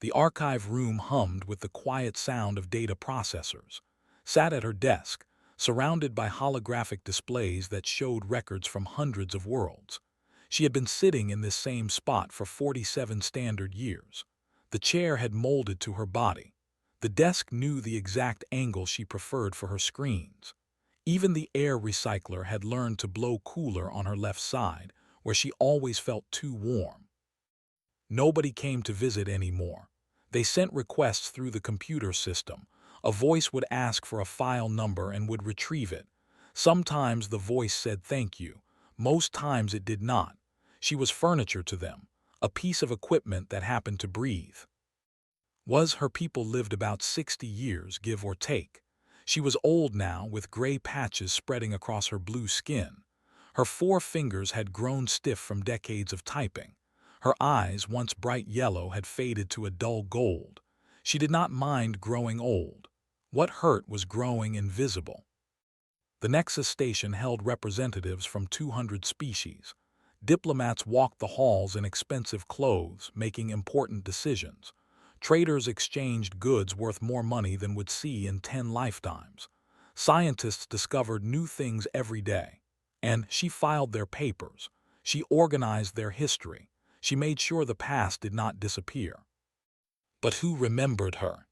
The archive room hummed with the quiet sound of data processors. Sat at her desk, surrounded by holographic displays that showed records from hundreds of worlds. She had been sitting in this same spot for 47 standard years. The chair had molded to her body. The desk knew the exact angle she preferred for her screens. Even the air recycler had learned to blow cooler on her left side, where she always felt too warm. Nobody came to visit anymore. They sent requests through the computer system. A voice would ask for a file number and would retrieve it. Sometimes the voice said thank you. Most times it did not. She was furniture to them, a piece of equipment that happened to breathe. Her people lived about 60 years, give or take. She was old now, with gray patches spreading across her blue skin. Her 4 fingers had grown stiff from decades of typing. Her eyes, once bright yellow, had faded to a dull gold. She did not mind growing old. What hurt was growing invisible. The Nexus station held representatives from 200 species. Diplomats walked the halls in expensive clothes, making important decisions. Traders exchanged goods worth more money than would see in 10 lifetimes. Scientists discovered new things every day. And she filed their papers. She organized their history. She made sure the past did not disappear. But who remembered her?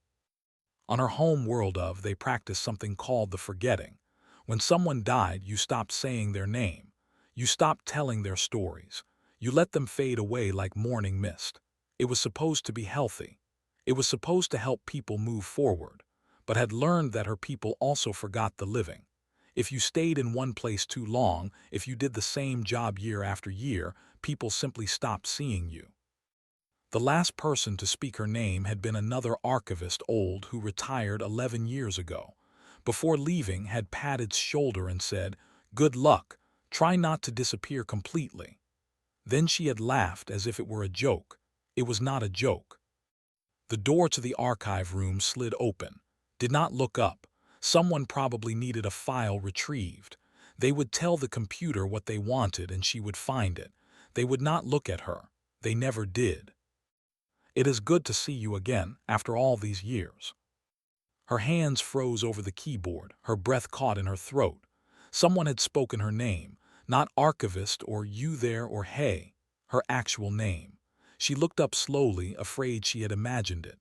On her home world they practiced something called the forgetting. When someone died, you stopped saying their name. You stopped telling their stories. You let them fade away like morning mist. It was supposed to be healthy. It was supposed to help people move forward, but had learned that her people also forgot the living. If you stayed in one place too long, if you did the same job year after year, people simply stopped seeing you. The last person to speak her name had been another archivist old who retired 11 years ago. Before leaving, had patted his shoulder and said, "Good luck, try not to disappear completely." Then she had laughed as if it were a joke. It was not a joke. The door to the archive room slid open. Did not look up. Someone probably needed a file retrieved. They would tell the computer what they wanted and she would find it. They would not look at her. They never did. "It is good to see you again, after all these years." Her hands froze over the keyboard, her breath caught in her throat. Someone had spoken her name, not archivist or you there or hey, her actual name. She looked up slowly, afraid she had imagined it.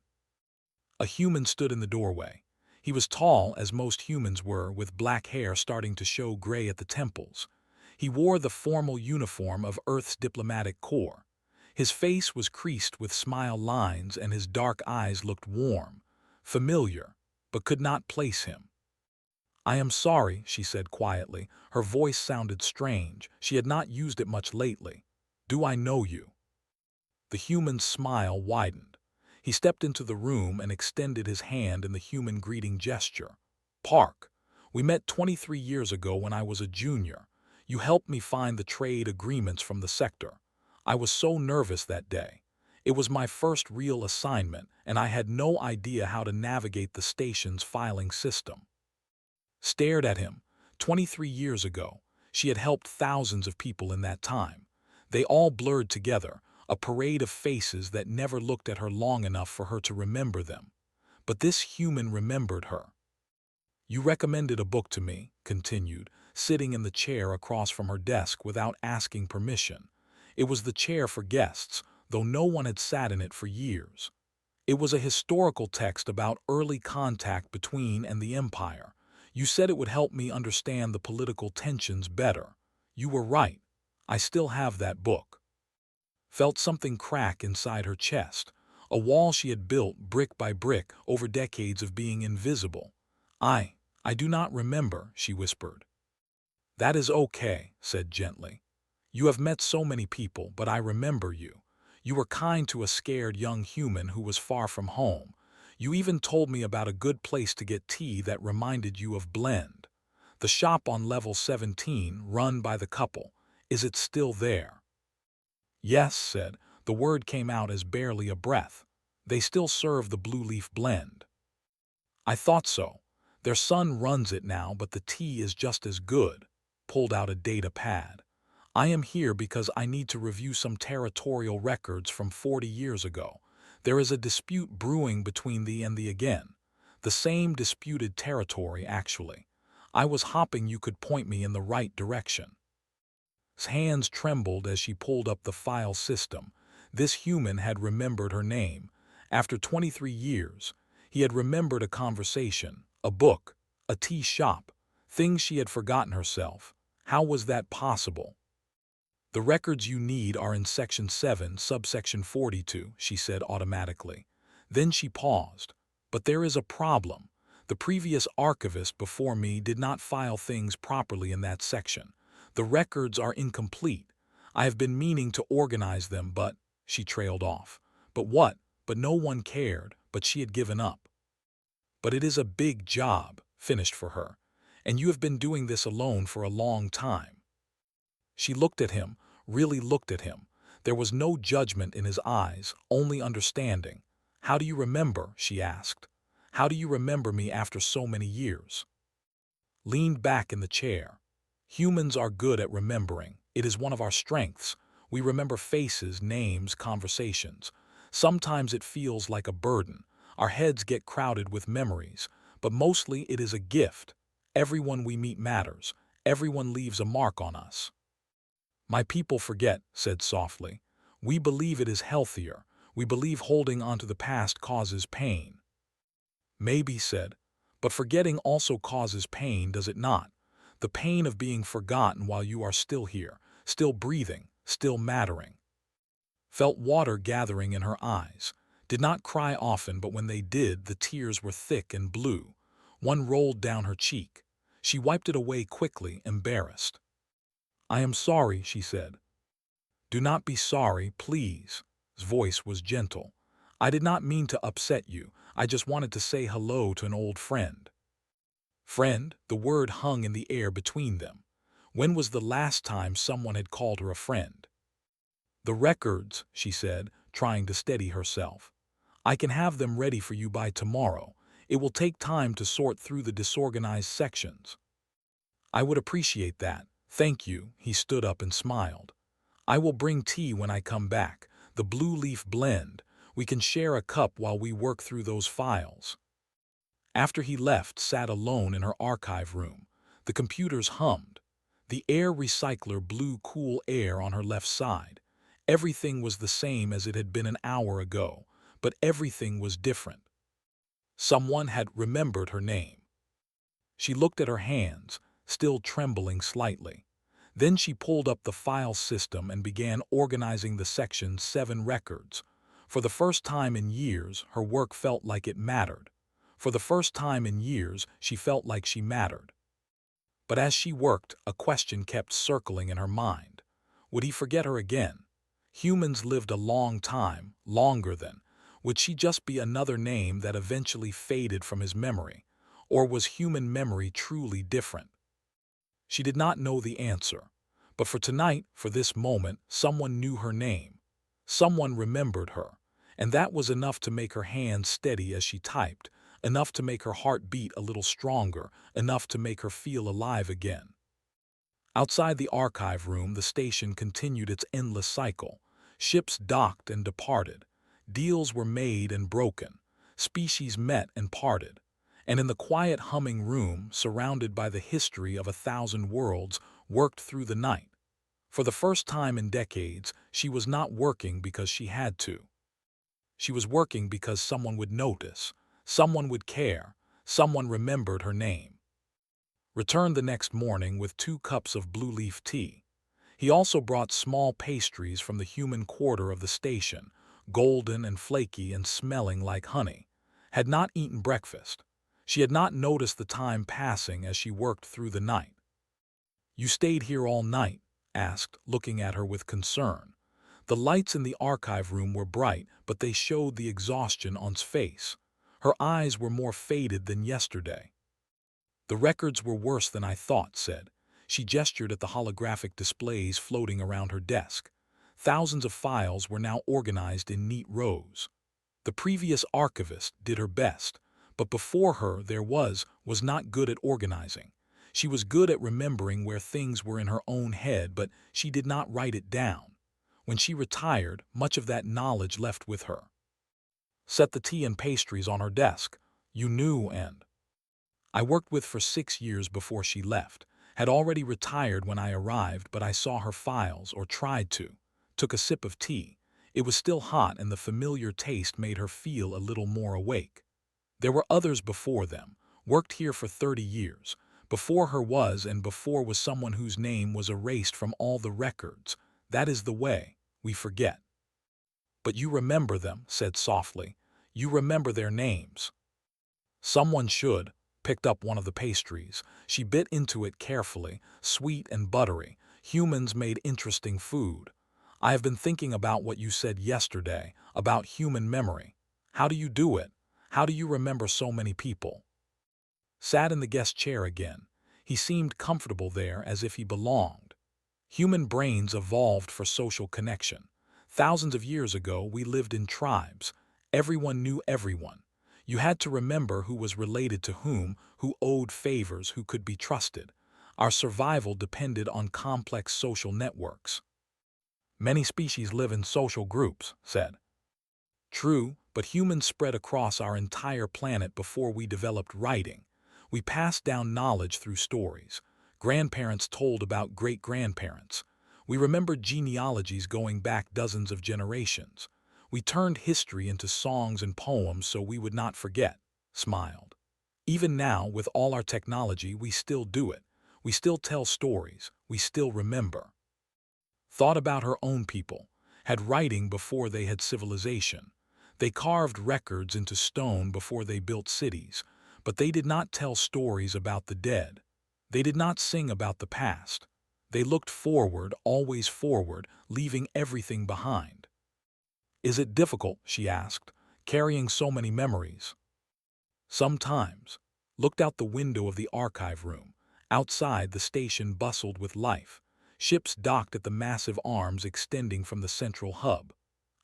A human stood in the doorway. He was tall, as most humans were, with black hair starting to show gray at the temples. He wore the formal uniform of Earth's diplomatic corps. His face was creased with smile lines and his dark eyes looked warm, familiar, but could not place him. "I am sorry," she said quietly. Her voice sounded strange. She had not used it much lately. "Do I know you?" The human's smile widened. He stepped into the room and extended his hand in the human greeting gesture. "Park, we met 23 years ago when I was a junior. You helped me find the trade agreements from the sector. I was so nervous that day. It was my first real assignment, and I had no idea how to navigate the station's filing system." Stared at him. 23 years ago. She had helped thousands of people in that time. They all blurred together, a parade of faces that never looked at her long enough for her to remember them. But this human remembered her. "You recommended a book to me," continued, sitting in the chair across from her desk without asking permission. It was the chair for guests, though no one had sat in it for years. It was a historical text about early contact between and the Empire. You said it would help me understand the political tensions better. You were right. I still have that book. Felt something crack inside her chest, a wall she had built brick by brick over decades of being invisible. I do not remember," she whispered. "That is okay," said gently. "You have met so many people, but I remember you. You were kind to a scared young human who was far from home. You even told me about a good place to get tea that reminded you of Blend. The shop on level 17, run by the couple. Is it still there?" "Yes," said. The word came out as barely a breath. "They still serve the blue leaf blend." "I thought so. Their son runs it now, but the tea is just as good." Pulled out a data pad. "I am here because I need to review some territorial records from 40 years ago. There is a dispute brewing between thee and the again. The same disputed territory, actually. I was hoping you could point me in the right direction. His hands trembled as she pulled up the file system. This human had remembered her name. After 23 years, he had remembered a conversation, a book, a tea shop, things she had forgotten herself. How was that possible? The records you need are in Section 7, subsection 42, she said automatically. Then she paused. But there is a problem. The previous archivist before me did not file things properly in that section. The records are incomplete. I have been meaning to organize them, but, she trailed off. But what? But no one cared, but she had given up. But it is a big job, finished for her. And you have been doing this alone for a long time. She looked at him, really looked at him. There was no judgment in his eyes, only understanding. How do you remember? She asked. How do you remember me after so many years? Leaned back in the chair. Humans are good at remembering. It is one of our strengths. We remember faces, names, conversations. Sometimes it feels like a burden. Our heads get crowded with memories, but mostly it is a gift. Everyone we meet matters. Everyone leaves a mark on us. My people forget, said softly. We believe it is healthier. We believe holding onto the past causes pain. Maybe, said, but forgetting also causes pain, does it not? The pain of being forgotten while you are still here, still breathing, still mattering. Felt water gathering in her eyes. Did not cry often, but when they did, the tears were thick and blue. One rolled down her cheek. She wiped it away quickly, embarrassed. I am sorry, she said. Do not be sorry, please. His voice was gentle. I did not mean to upset you. I just wanted to say hello to an old friend. Friend, the word hung in the air between them. When was the last time someone had called her a friend? The records, she said, trying to steady herself. I can have them ready for you by tomorrow. It will take time to sort through the disorganized sections. I would appreciate that. Thank you. He stood up and smiled. I will bring tea when I come back. The blue leaf blend. We can share a cup while we work through those files. After he left, sat alone in her archive room. The computers hummed. The air recycler blew cool air on her left side. Everything was the same as it had been an hour ago, but everything was different. Someone had remembered her name. She looked at her hands, still trembling slightly. Then she pulled up the file system and began organizing the Section 7 records. For the first time in years, her work felt like it mattered. For the first time in years, she felt like she mattered. But as she worked, a question kept circling in her mind. Would he forget her again? Humans lived a long time, longer than. Would she just be another name that eventually faded from his memory? Or was human memory truly different? She did not know the answer. But for tonight, for this moment, someone knew her name. Someone remembered her. And that was enough to make her hands steady as she typed, enough to make her heart beat a little stronger, enough to make her feel alive again. Outside the archive room, the station continued its endless cycle. Ships docked and departed. Deals were made and broken. Species met and parted. And in the quiet humming room, surrounded by the history of 1,000 worlds, worked through the night. For the first time in decades, she was not working because she had to. She was working because someone would notice, someone would care, someone remembered her name. Returned the next morning with 2 cups of blue leaf tea. He also brought small pastries from the human quarter of the station, golden and flaky and smelling like honey. Had not eaten breakfast. She had not noticed the time passing as she worked through the night. You stayed here all night? Asked, looking at her with concern. The lights in the archive room were bright, but they showed the exhaustion on his face. Her eyes were more faded than yesterday. The records were worse than I thought, said. She gestured at the holographic displays floating around her desk. Thousands of files were now organized in neat rows. The previous archivist did her best, but before her there was not good at organizing. She was good at remembering where things were in her own head, but she did not write it down. When she retired, much of that knowledge left with her. Set the tea and pastries on her desk. You knew and I worked with for 6 years before she left. Had already retired when I arrived, but I saw her files, or tried to. Took a sip of tea. It was still hot, and the familiar taste made her feel a little more awake. There were others before them. Worked here for 30 years. Before her and before was someone whose name was erased from all the records. That is the way. We forget. But you remember them, said softly. You remember their names. Someone should. Picked up one of the pastries. She bit into it carefully, sweet and buttery. Humans made interesting food. I have been thinking about what you said yesterday, about human memory. How do you do it? How do you remember so many people? Sat in the guest chair again. He seemed comfortable there, as if he belonged. Human brains evolved for social connection. Thousands of years ago, we lived in tribes. Everyone knew everyone. You had to remember who was related to whom, who owed favors, who could be trusted. Our survival depended on complex social networks. Many species live in social groups, said. True, but humans spread across our entire planet before we developed writing. We passed down knowledge through stories. Grandparents told about great-grandparents. We remembered genealogies going back dozens of generations. We turned history into songs and poems so we would not forget, smiled. Even now, with all our technology, we still do it. We still tell stories. We still remember. Thought about her own people. Had writing before they had civilization. They carved records into stone before they built cities. But they did not tell stories about the dead. They did not sing about the past. They looked forward, always forward, leaving everything behind. Is it difficult, she asked, carrying so many memories? Sometimes. Looked out the window of the archive room. Outside, the station bustled with life. Ships docked at the massive arms extending from the central hub.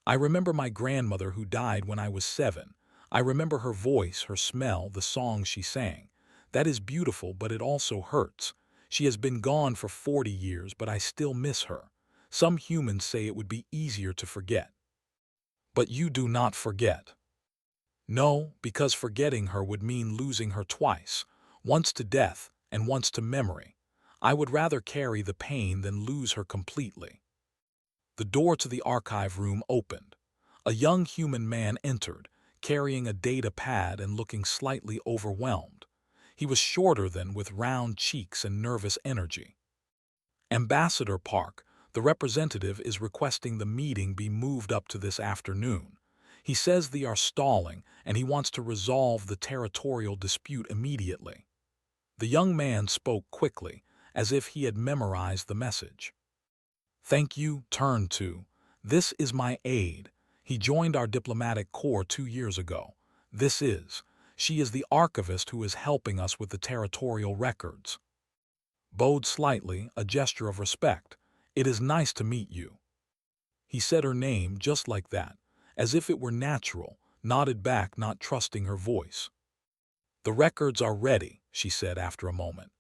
I remember my grandmother who died when I was 7. I remember her voice, her smell, the songs she sang. That is beautiful, but it also hurts. She has been gone for 40 years, but I still miss her. Some humans say it would be easier to forget. But you do not forget. No, because forgetting her would mean losing her twice, once to death and once to memory. I would rather carry the pain than lose her completely. The door to the archive room opened. A young human man entered, carrying a data pad and looking slightly overwhelmed. He was shorter than, with round cheeks and nervous energy. Ambassador Park, the representative, is requesting the meeting be moved up to this afternoon. He says they are stalling, and he wants to resolve the territorial dispute immediately. The young man spoke quickly, as if he had memorized the message. Thank you, turn to. This is my aide. He joined our diplomatic corps 2 years ago. She is the archivist who is helping us with the territorial records. Bowed slightly, a gesture of respect. It is nice to meet you. He said her name just like that, as if it were natural, nodded back, not trusting her voice. The records are ready, she said after a moment.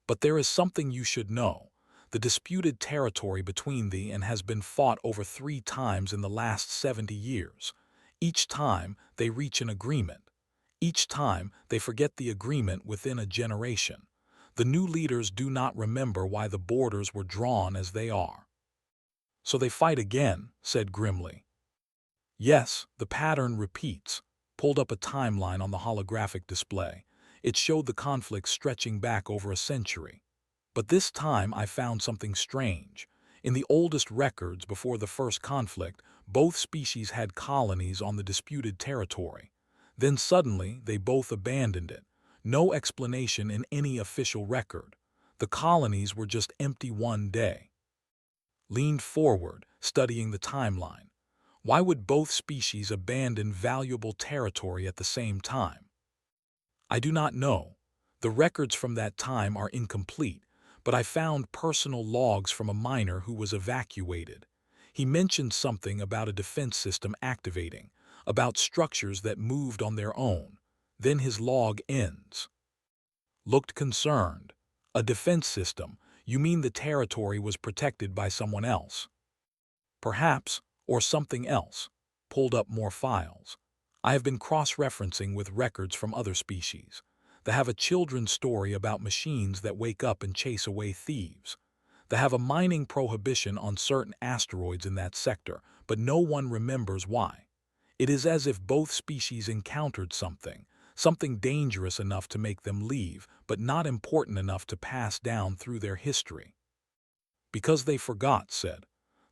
But there is something you should know. The disputed territory between thee and has been fought over 3 times in the last 70 years. Each time they reach an agreement. Each time they forget the agreement within a generation. The new leaders do not remember why the borders were drawn as they are. So they fight again, said grimly. Yes, the pattern repeats. Pulled up a timeline on the holographic display. It showed the conflict stretching back over a century. But this time I found something strange. In the oldest records before the first conflict, both species had colonies on the disputed territory. Then suddenly they both abandoned it. No explanation in any official record. The colonies were just empty one day. Leaned forward, studying the timeline. Why would both species abandon valuable territory at the same time? I do not know. The records from that time are incomplete, but I found personal logs from a miner who was evacuated. He mentioned something about a defense system activating, about structures that moved on their own. Then his log ends. Looked concerned. A defense system? You mean the territory was protected by someone else? Perhaps, or something else. Pulled up more files. I have been cross-referencing with records from other species. They have a children's story about machines that wake up and chase away thieves. They have a mining prohibition on certain asteroids in that sector, but no one remembers why. It is as if both species encountered something dangerous enough to make them leave, but not important enough to pass down through their history. Because they forgot, said.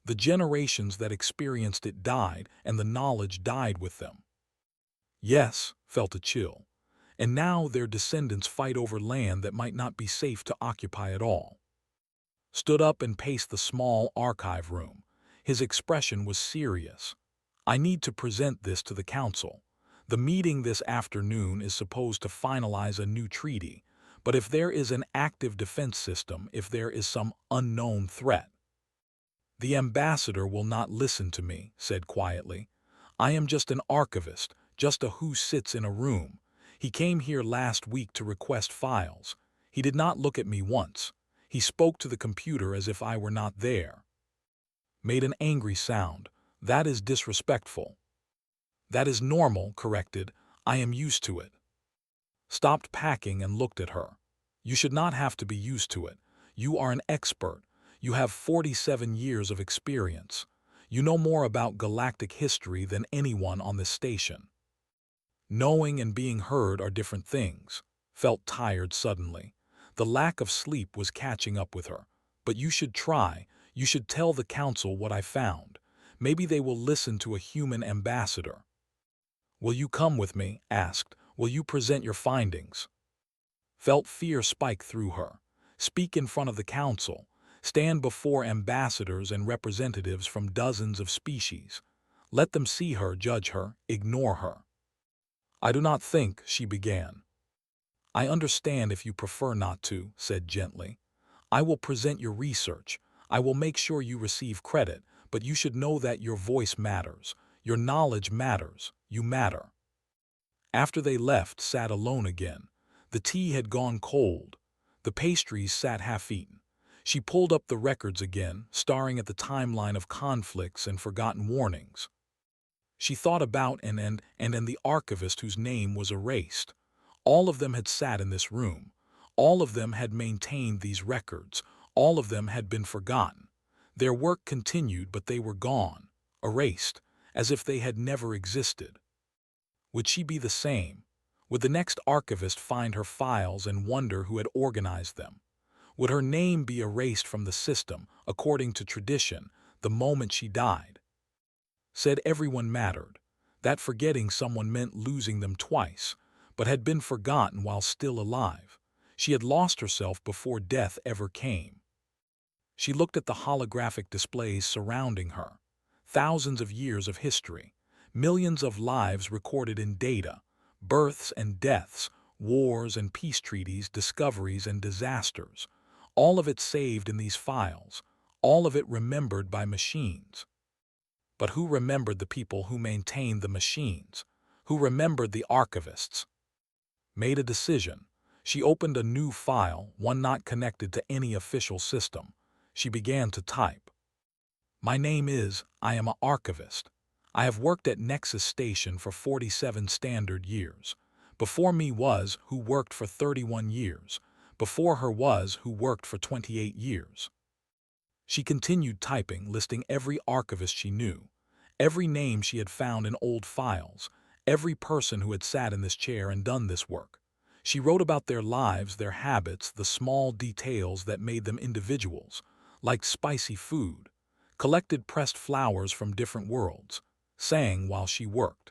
The generations that experienced it died, and the knowledge died with them. Yes, felt a chill. And now their descendants fight over land that might not be safe to occupy at all. Stood up and paced the small archive room. His expression was serious. I need to present this to the council. The meeting this afternoon is supposed to finalize a new treaty, but if there is an active defense system, if there is some unknown threat. The ambassador will not listen to me, said quietly. I am just an archivist, just a who sits in a room. He came here last week to request files. He did not look at me once. He spoke to the computer as if I were not there. Made an angry sound. That is disrespectful. That is normal, corrected. I am used to it. Stopped packing and looked at her. You should not have to be used to it. You are an expert. You have 47 years of experience. You know more about galactic history than anyone on this station. Knowing and being heard are different things. Felt tired suddenly. The lack of sleep was catching up with her. But you should try. You should tell the council what I found. Maybe they will listen to a human ambassador. Will you come with me? Asked. Will you present your findings? Felt fear spike through her. Speak in front of the council. Stand before ambassadors and representatives from dozens of species. Let them see her, judge her, ignore her. I do not think, she began. I understand if you prefer not to, said gently. I will present your research. I will make sure you receive credit, but you should know that your voice matters. Your knowledge matters. You matter. After they left, sat alone again. The tea had gone cold. The pastries sat half-eaten. She pulled up the records again, staring at the timeline of conflicts and forgotten warnings. She thought about and the archivist whose name was erased. All of them had sat in this room. All of them had maintained these records. All of them had been forgotten. Their work continued, but they were gone, erased, as if they had never existed. Would she be the same? Would the next archivist find her files and wonder who had organized them? Would her name be erased from the system, according to tradition, the moment she died? Said everyone mattered, that forgetting someone meant losing them twice, but had been forgotten while still alive. She had lost herself before death ever came. She looked at the holographic displays surrounding her. Thousands of years of history, millions of lives recorded in data, births and deaths, wars and peace treaties, discoveries and disasters. All of it saved in these files, all of it remembered by machines. But who remembered the people who maintained the machines? Who remembered the archivists? Made a decision. She opened a new file, one not connected to any official system. She began to type. My name is, I am an archivist. I have worked at Nexus Station for 47 standard years. Before me was who worked for 31 years. Before her was who worked for 28 years. She continued typing, listing every archivist she knew, every name she had found in old files, every person who had sat in this chair and done this work. She wrote about their lives, their habits, the small details that made them individuals, liked spicy food, collected pressed flowers from different worlds, sang while she worked.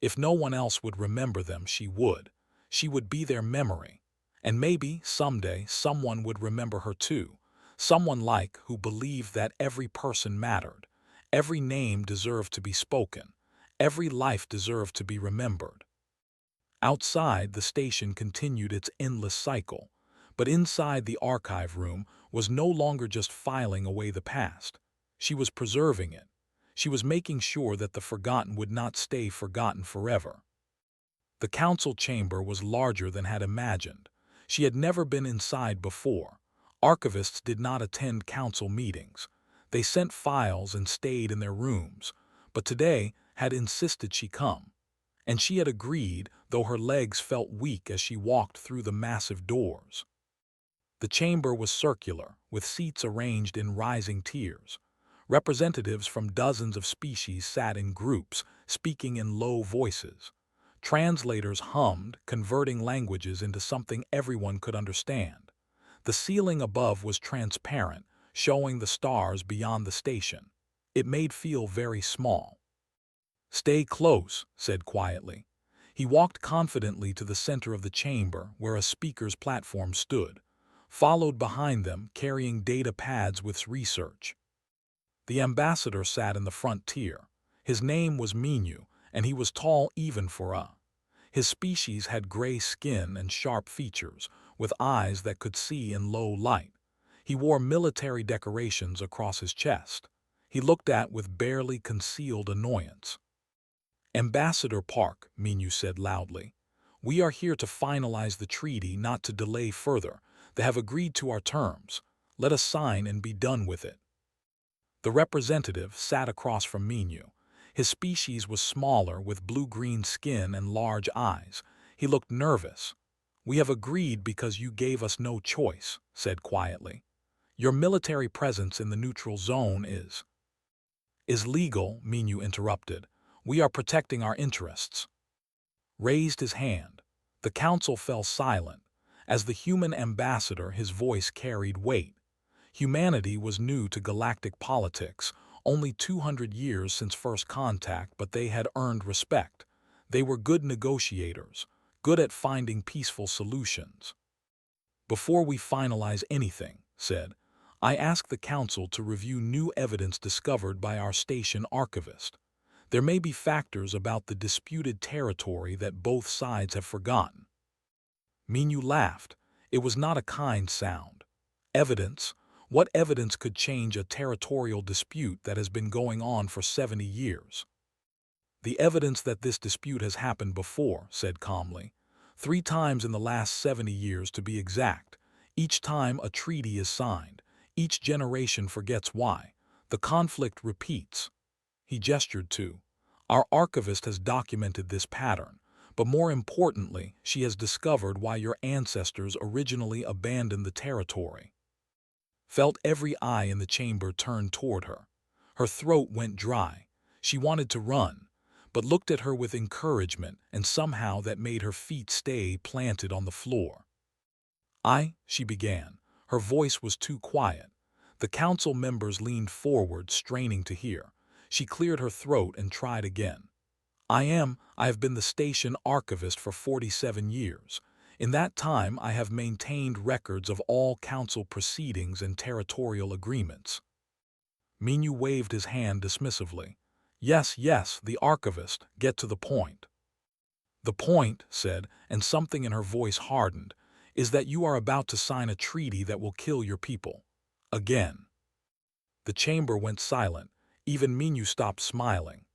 If no one else would remember them, she would. She would be their memory. And maybe, someday, someone would remember her too. Someone who believed that every person mattered, every name deserved to be spoken, every life deserved to be remembered. Outside, the station continued its endless cycle, but inside the archive room was no longer just filing away the past. She was preserving it. She was making sure that the forgotten would not stay forgotten forever. The council chamber was larger than had imagined. She had never been inside before. Archivists did not attend council meetings. They sent files and stayed in their rooms, but today had insisted she come. And she had agreed, though her legs felt weak as she walked through the massive doors. The chamber was circular, with seats arranged in rising tiers. Representatives from dozens of species sat in groups, speaking in low voices. Translators hummed, converting languages into something everyone could understand. The ceiling above was transparent, showing the stars beyond the station. It made feel very small. "Stay close," said quietly. He walked confidently to the center of the chamber where a speaker's platform stood, followed behind them carrying data pads with research. The ambassador sat in the front tier. His name was Minu, and he was tall even for a. His species had gray skin and sharp features, with eyes that could see in low light. He wore military decorations across his chest. He looked at with barely concealed annoyance. "Ambassador Park," Minu said loudly, "we are here to finalize the treaty, not to delay further. They have agreed to our terms. Let us sign and be done with it." The representative sat across from Minu. His species was smaller, with blue-green skin and large eyes. He looked nervous. "We have agreed because you gave us no choice," said quietly. "Your military presence in the neutral zone is legal," Minu interrupted. "We are protecting our interests." Raised his hand. The council fell silent. As the human ambassador, his voice carried weight. Humanity was new to galactic politics, only 200 years since first contact, but they had earned respect. They were good negotiators, good at finding peaceful solutions. "Before we finalize anything," said, "I ask the council to review new evidence discovered by our station archivist. There may be factors about the disputed territory that both sides have forgotten." Minu laughed. It was not a kind sound. "Evidence? What evidence could change a territorial dispute that has been going on for 70 years? "The evidence that this dispute has happened before," said calmly. "3 times in the last 70 years to be exact. Each time a treaty is signed. Each generation forgets why. The conflict repeats." He gestured to. "Our archivist has documented this pattern, but more importantly, she has discovered why your ancestors originally abandoned the territory." Felt every eye in the chamber turn toward her. Her throat went dry. She wanted to run, but looked at her with encouragement, and somehow that made her feet stay planted on the floor. She began. Her voice was too quiet. The council members leaned forward, straining to hear. She cleared her throat and tried again. I have been the station archivist for 47 years. In that time, I have maintained records of all council proceedings and territorial agreements." Minu waved his hand dismissively. Yes, the archivist, get to the point." "The point," said, and something in her voice hardened, "is that you are about to sign a treaty that will kill your people. Again." The chamber went silent. Even Minu stopped smiling.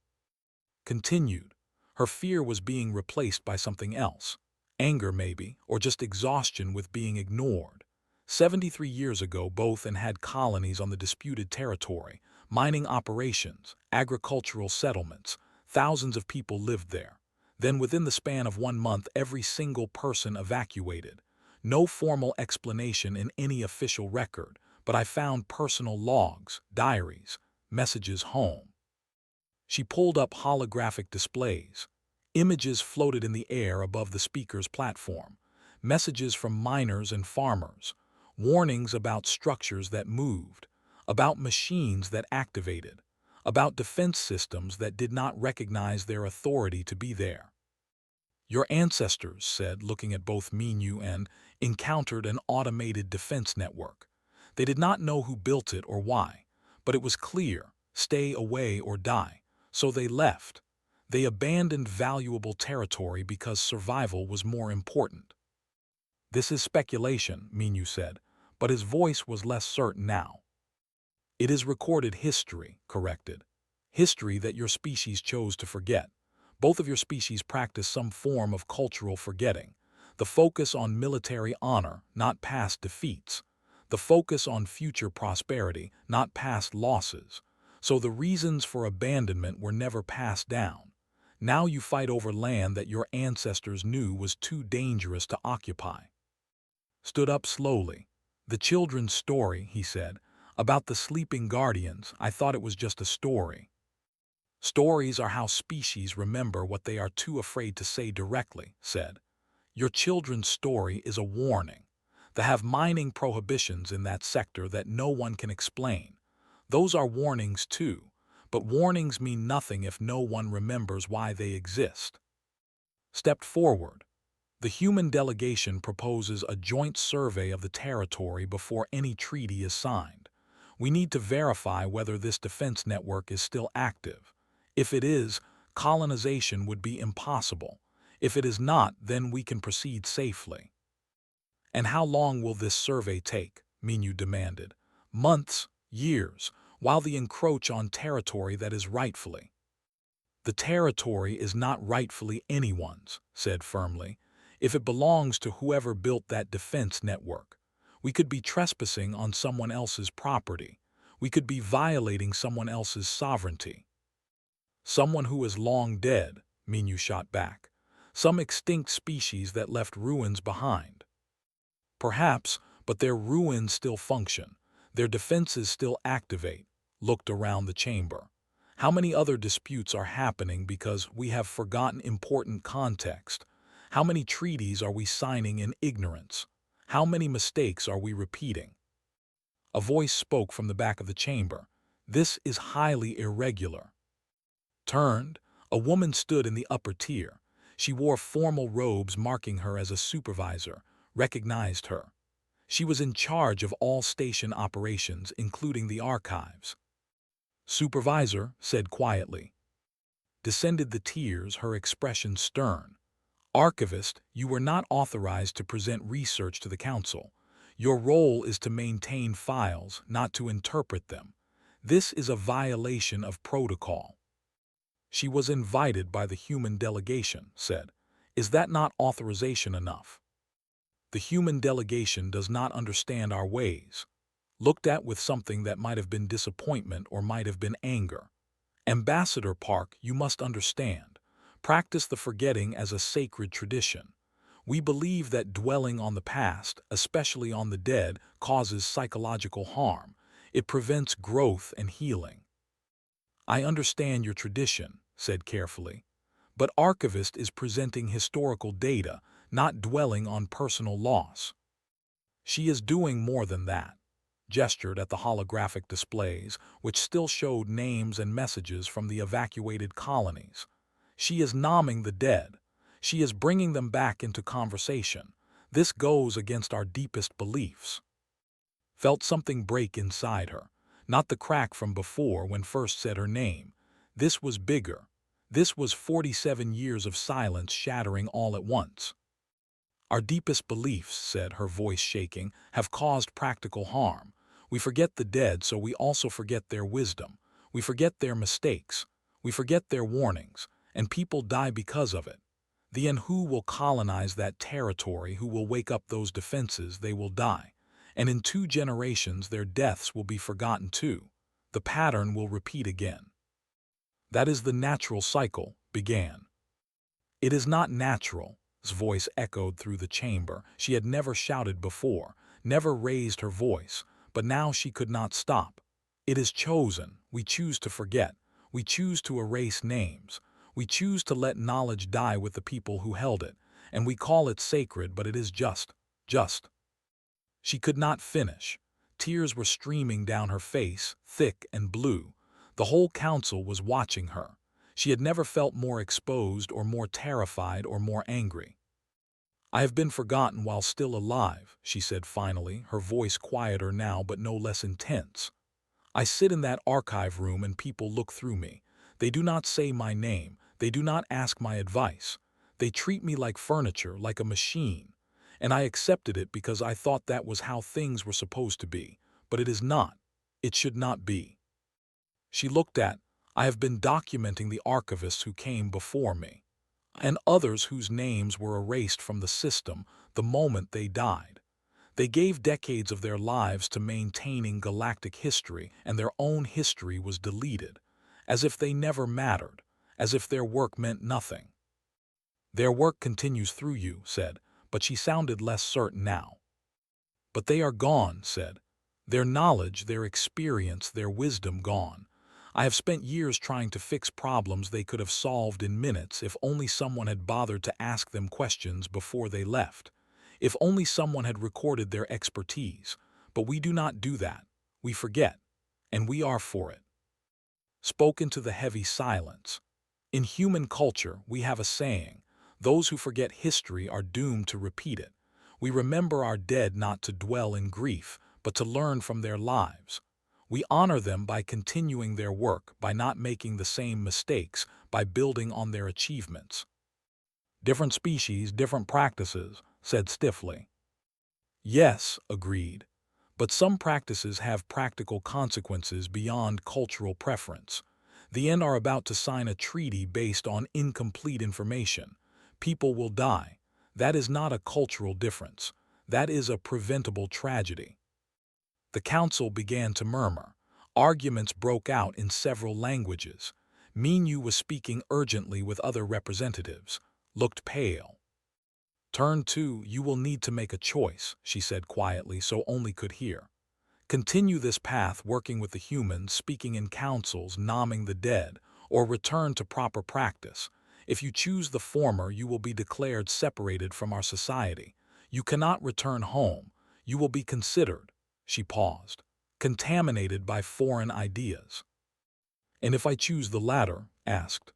Continued. Her fear was being replaced by something else. Anger, maybe, or just exhaustion with being ignored. 73 years ago, both had colonies on the disputed territory, mining operations, agricultural settlements. Thousands of people lived there. Then within the span of 1 month, every single person evacuated. No formal explanation in any official record, but I found personal logs, diaries, messages home. She pulled up holographic displays. Images floated in the air above the speaker's platform. Messages from miners and farmers. Warnings about structures that moved. About machines that activated. About defense systems that did not recognize their authority to be there. "Your ancestors," said, looking at both Minu and, "encountered an automated defense network. They did not know who built it or why, but it was clear, stay away or die. So they left. They abandoned valuable territory because survival was more important." "This is speculation," Minu said, but his voice was less certain now. "It is recorded history," corrected. "History that your species chose to forget. Both of your species practice some form of cultural forgetting. The focus on military honor, not past defeats. The focus on future prosperity, not past losses. So the reasons for abandonment were never passed down. Now you fight over land that your ancestors knew was too dangerous to occupy. Stood up slowly. The children's story, he said, about the sleeping guardians. I thought it was just a story. Stories are how species remember what they are too afraid to say directly, said. Your children's story is a warning. They have mining prohibitions in that sector that no one can explain. Those are warnings too, but warnings mean nothing if no one remembers why they exist. Stepped forward. The human delegation proposes a joint survey of the territory before any treaty is signed. We need to verify whether this defense network is still active. If it is, colonization would be impossible. If it is not, then we can proceed safely. And how long will this survey take? Minu demanded. Months, years, while they encroach on territory that is rightfully. The territory is not rightfully anyone's, said firmly. If it belongs to whoever built that defense network, we could be trespassing on someone else's property. We could be violating someone else's sovereignty. Someone who is long dead, Minu shot back. Some extinct species that left ruins behind. Perhaps, but their ruins still function. Their defenses still activate. Looked around the chamber. How many other disputes are happening because we have forgotten important context? How many treaties are we signing in ignorance? How many mistakes are we repeating? A voice spoke from the back of the chamber. This is highly irregular. Turned, a woman stood in the upper tier. She wore formal robes marking her as a supervisor, recognized her. She was in charge of all station operations, including the archives. Supervisor said quietly. Descended the tiers, her expression stern. Archivist, you were not authorized to present research to the council. Your role is to maintain files, not to interpret them. This is a violation of protocol. She was invited by the human delegation, said. Is that not authorization enough? The human delegation does not understand our ways. Looked at with something that might have been disappointment or might have been anger. Ambassador Park, you must understand. Practice the forgetting as a sacred tradition. We believe that dwelling on the past, especially on the dead, causes psychological harm. It prevents growth and healing. I understand your tradition, said carefully, but Archivist is presenting historical data, not dwelling on personal loss. She is doing more than that. Gestured at the holographic displays, which still showed names and messages from the evacuated colonies. She is naming the dead. She is bringing them back into conversation. This goes against our deepest beliefs. Felt something break inside her. Not the crack from before when first said her name. This was bigger. This was 47 years of silence shattering all at once. Our deepest beliefs, said her voice shaking, have caused practical harm. We forget the dead, so we also forget their wisdom. We forget their mistakes. We forget their warnings, and people die because of it. And who will colonize that territory, who will wake up those defenses, they will die. And in 2 generations their deaths will be forgotten too. The pattern will repeat again. That is the natural cycle, began. It is not natural, his voice echoed through the chamber. She had never shouted before, never raised her voice, but now she could not stop. It is chosen. We choose to forget. We choose to erase names. We choose to let knowledge die with the people who held it, and we call it sacred, but it is just. She could not finish. Tears were streaming down her face, thick and blue. The whole council was watching her. She had never felt more exposed or more terrified or more angry. I have been forgotten while still alive, she said finally, her voice quieter now but no less intense. I sit in that archive room and people look through me. They do not say my name. They do not ask my advice. They treat me like furniture, like a machine. And I accepted it because I thought that was how things were supposed to be. But it is not. It should not be. She looked at, I have been documenting the archivists who came before me, and others whose names were erased from the system the moment they died. They gave decades of their lives to maintaining galactic history, and their own history was deleted, as if they never mattered, as if their work meant nothing. Their work continues through you, said, but she sounded less certain now. But they are gone, said. Their knowledge, their experience, their wisdom gone. I have spent years trying to fix problems they could have solved in minutes if only someone had bothered to ask them questions before they left. If only someone had recorded their expertise. But we do not do that. We forget. And we are for it. Spoke into the heavy silence. In human culture, we have a saying, those who forget history are doomed to repeat it. We remember our dead not to dwell in grief, but to learn from their lives. We honor them by continuing their work, by not making the same mistakes, by building on their achievements. Different species, different practices, said stiffly. Yes, agreed. But some practices have practical consequences beyond cultural preference. The N are about to sign a treaty based on incomplete information. People will die. That is not a cultural difference. That is a preventable tragedy. The council began to murmur. Arguments broke out in several languages. Minyu was speaking urgently with other representatives, looked pale. Turn 2, you will need to make a choice, she said quietly so only could hear. Continue this path working with the humans, speaking in councils, nomming the dead, or return to proper practice. If you choose the former, you will be declared separated from our society. You cannot return home. You will be considered, she paused, contaminated by foreign ideas. And if I choose the latter, asked.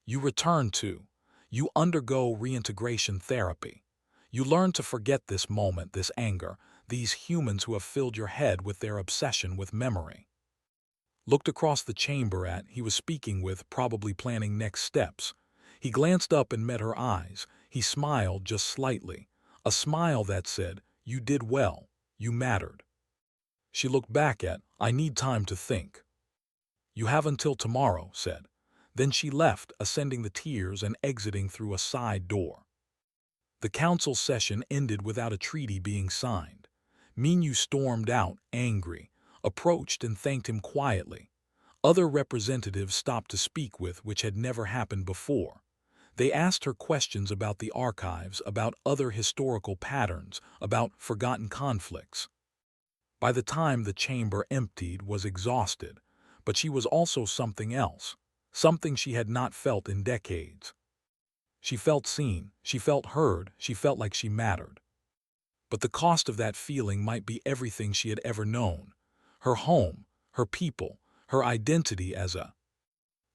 You return to. You undergo reintegration therapy. You learn to forget this moment, this anger, these humans who have filled your head with their obsession with memory. Looked across the chamber at he was speaking with, probably planning next steps. He glanced up and met her eyes. He smiled just slightly, a smile that said, you did well, you mattered. She looked back at, I need time to think. You have until tomorrow, said. Then she left, ascending the tiers and exiting through a side door. The council session ended without a treaty being signed. Minyu stormed out, angry, approached and thanked him quietly. Other representatives stopped to speak with, which had never happened before. They asked her questions about the archives, about other historical patterns, about forgotten conflicts. By the time the chamber emptied, was exhausted, but she was also something else. Something she had not felt in decades. She felt seen, she felt heard, she felt like she mattered. But the cost of that feeling might be everything she had ever known. Her home, her people, her identity as a.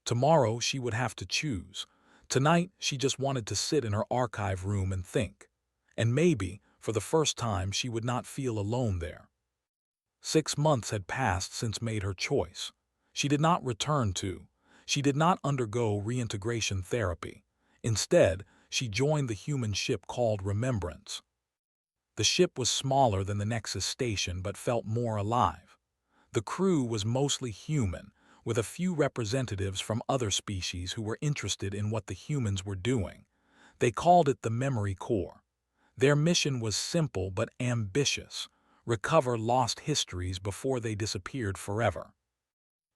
Tomorrow she would have to choose. Tonight she just wanted to sit in her archive room and think. And maybe, for the first time, she would not feel alone there. 6 months had passed since made her choice. She did not return to. She did not undergo reintegration therapy. Instead, she joined the human ship called Remembrance. The ship was smaller than the Nexus station but felt more alive. The crew was mostly human, with a few representatives from other species who were interested in what the humans were doing. They called it the Memory Corps. Their mission was simple but ambitious: recover lost histories before they disappeared forever.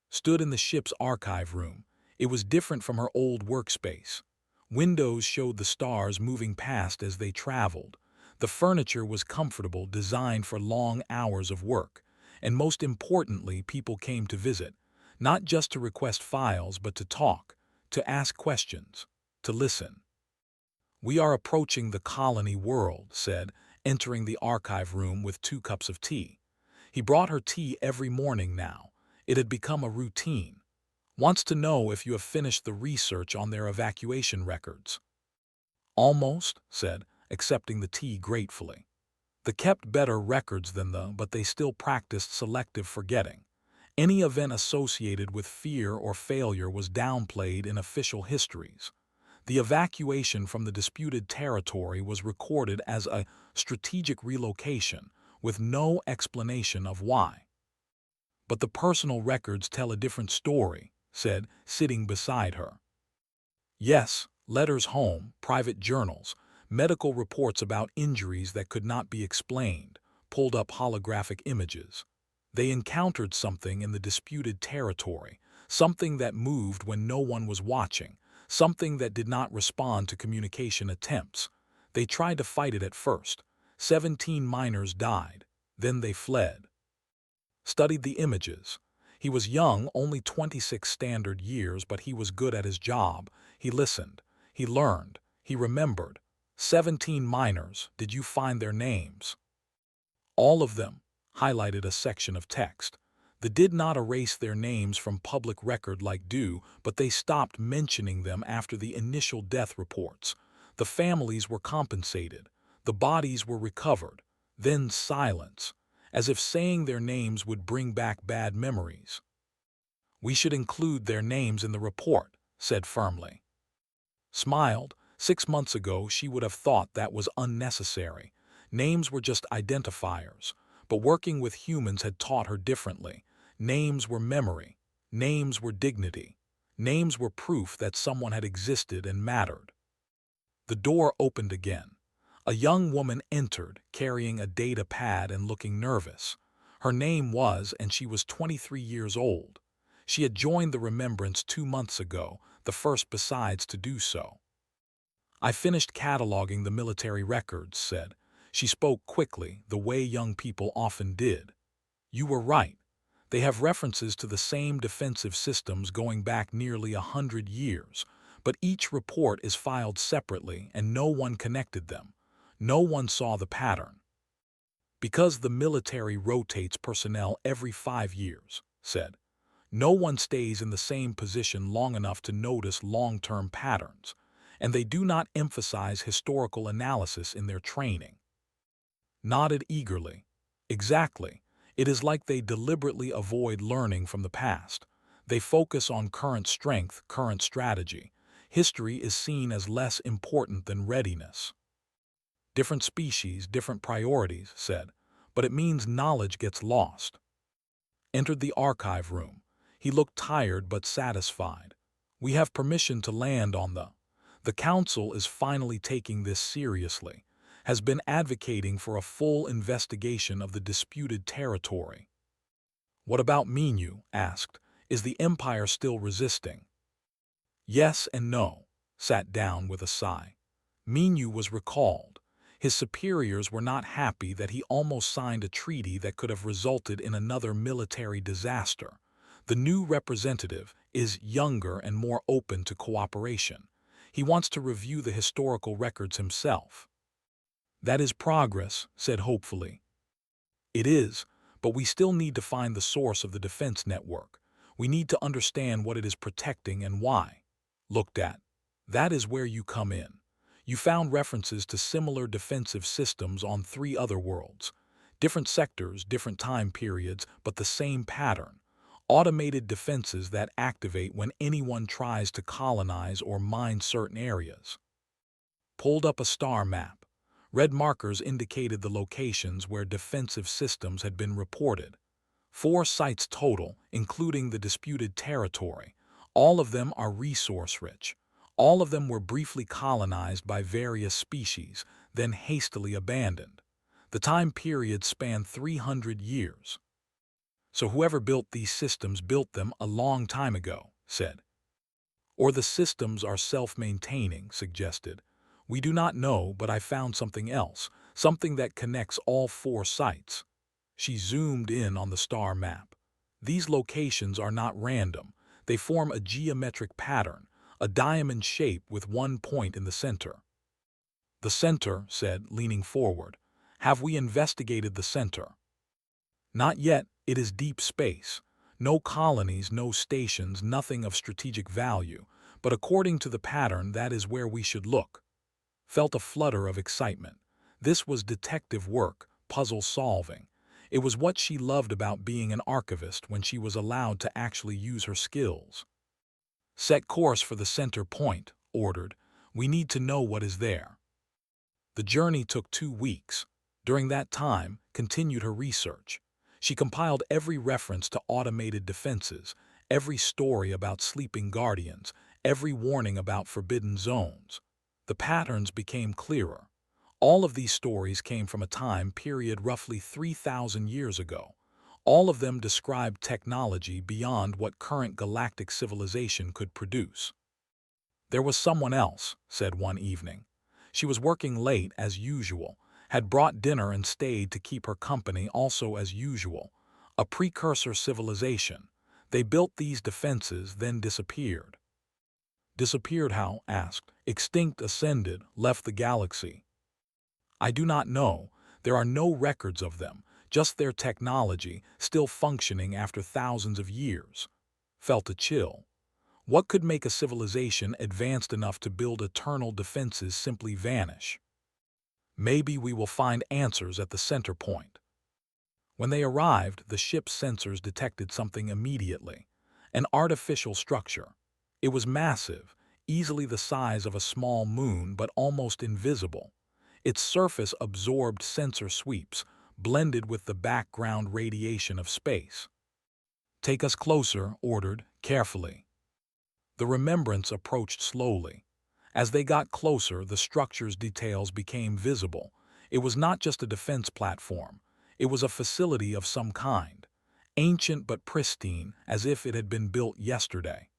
Stood in the ship's archive room. It was different from her old workspace. Windows showed the stars moving past as they traveled. The furniture was comfortable, designed for long hours of work. And most importantly, people came to visit, not just to request files, but to talk, to ask questions, to listen. We are approaching the colony world, said, entering the archive room with 2 cups of tea. He brought her tea every morning now. It had become a routine. Wants to know if you have finished the research on their evacuation records. Almost, said, accepting the tea gratefully. They kept better records than but they still practiced selective forgetting. Any event associated with fear or failure was downplayed in official histories. The evacuation from the disputed territory was recorded as a strategic relocation, with no explanation of why. But the personal records tell a different story, said, sitting beside her. Yes, letters home, private journals, medical reports about injuries that could not be explained, pulled up holographic images. They encountered something in the disputed territory, something that moved when no one was watching, something that did not respond to communication attempts. They tried to fight it at first. 17 miners died. Then they fled. Studied the images. He was young, only 26 standard years, but he was good at his job. He listened. He learned. He remembered. 17 miners. Did you find their names? All of them. Highlighted a section of text. They did not erase their names from public record like do, but they stopped mentioning them after the initial death reports. The families were compensated. The bodies were recovered. Then silence, as if saying their names would bring back bad memories. We should include their names in the report, said firmly. Smiled. 6 months ago she would have thought that was unnecessary. Names were just identifiers, but working with humans had taught her differently. Names were memory. Names were dignity. Names were proof that someone had existed and mattered. The door opened again. A young woman entered, carrying a data pad and looking nervous. Her name was, and she was 23 years old. She had joined the Remembrance 2 months ago, the first besides to do so. I finished cataloging the military records, said. She spoke quickly, the way young people often did. You were right. They have references to the same defensive systems going back nearly 100 years, but each report is filed separately and no one connected them. No one saw the pattern. Because the military rotates personnel every 5 years, said. No one stays in the same position long enough to notice long-term patterns, and they do not emphasize historical analysis in their training. Nodded eagerly. Exactly. It is like they deliberately avoid learning from the past. They focus on current strength, current strategy. History is seen as less important than readiness. Different species, different priorities, said, but it means knowledge gets lost. Entered the archive room. He looked tired but satisfied. We have permission to land on The council is finally taking this seriously, has been advocating for a full investigation of the disputed territory. What about Minu? Asked. Is the Empire still resisting? Yes and no. Sat down with a sigh. Minu was recalled. His superiors were not happy that he almost signed a treaty that could have resulted in another military disaster. The new representative is younger and more open to cooperation. He wants to review the historical records himself. That is progress, said hopefully. It is, but we still need to find the source of the defense network. We need to understand what it is protecting and why. Looked at. That is where you come in. You found references to similar defensive systems on 3 other worlds. Different sectors, different time periods, but the same pattern. Automated defenses that activate when anyone tries to colonize or mine certain areas. Pulled up a star map. Red markers indicated the locations where defensive systems had been reported. 4 sites total, including the disputed territory. All of them are resource-rich. All of them were briefly colonized by various species, then hastily abandoned. The time period spanned 300 years. So whoever built these systems built them a long time ago, said. Or the systems are self-maintaining, suggested. We do not know, but I found something else, something that connects all 4 sites. She zoomed in on the star map. These locations are not random. They form a geometric pattern, a diamond shape with one point in the center. The center, said, leaning forward. Have we investigated the center? Not yet. It is deep space. No colonies, no stations, nothing of strategic value. But according to the pattern, that is where we should look. Felt a flutter of excitement. This was detective work, puzzle solving. It was what she loved about being an archivist when she was allowed to actually use her skills. Set course for the center point, ordered. We need to know what is there. The journey took 2 weeks. During that time, continued her research. She compiled every reference to automated defenses, every story about sleeping guardians, every warning about forbidden zones. The patterns became clearer. All of these stories came from a time period roughly 3,000 years ago. All of them described technology beyond what current galactic civilization could produce. "There was someone else," said one evening. She was working late as usual, had brought dinner and stayed to keep her company also as usual. A precursor civilization. They built these defenses, then disappeared. "Disappeared how?" asked. "Extinct, ascended, left the galaxy." "I do not know. There are no records of them, just their technology, still functioning after thousands of years." Felt a chill. What could make a civilization advanced enough to build eternal defenses simply vanish? Maybe we will find answers at the center point. When they arrived, the ship's sensors detected something immediately. An artificial structure. It was massive, easily the size of a small moon but almost invisible. Its surface absorbed sensor sweeps, blended with the background radiation of space. "Take us closer," ordered, carefully. The remembrance approached slowly. As they got closer, the structure's details became visible. It was not just a defense platform. It was a facility of some kind, ancient but pristine, as if it had been built yesterday.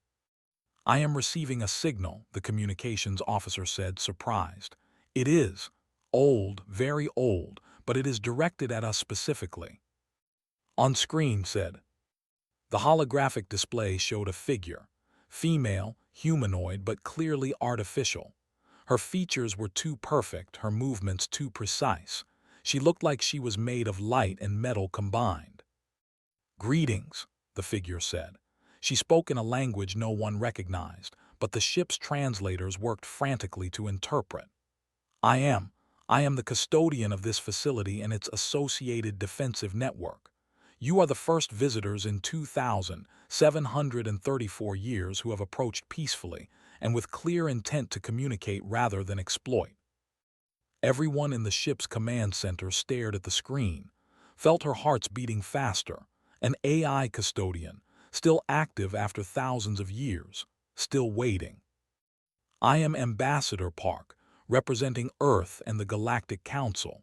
"I am receiving a signal," the communications officer said, surprised. "It is old, very old, but it is directed at us specifically." "On screen," said. The holographic display showed a figure. Female, humanoid, but clearly artificial. Her features were too perfect, her movements too precise. She looked like she was made of light and metal combined. "Greetings," the figure said. She spoke in a language no one recognized, but the ship's translators worked frantically to interpret. I am the custodian of this facility and its associated defensive network. You are the first visitors in 2,734 years who have approached peacefully and with clear intent to communicate rather than exploit." Everyone in the ship's command center stared at the screen, felt her hearts beating faster. An AI custodian, still active after thousands of years, still waiting. "I am Ambassador Park, representing Earth and the Galactic Council.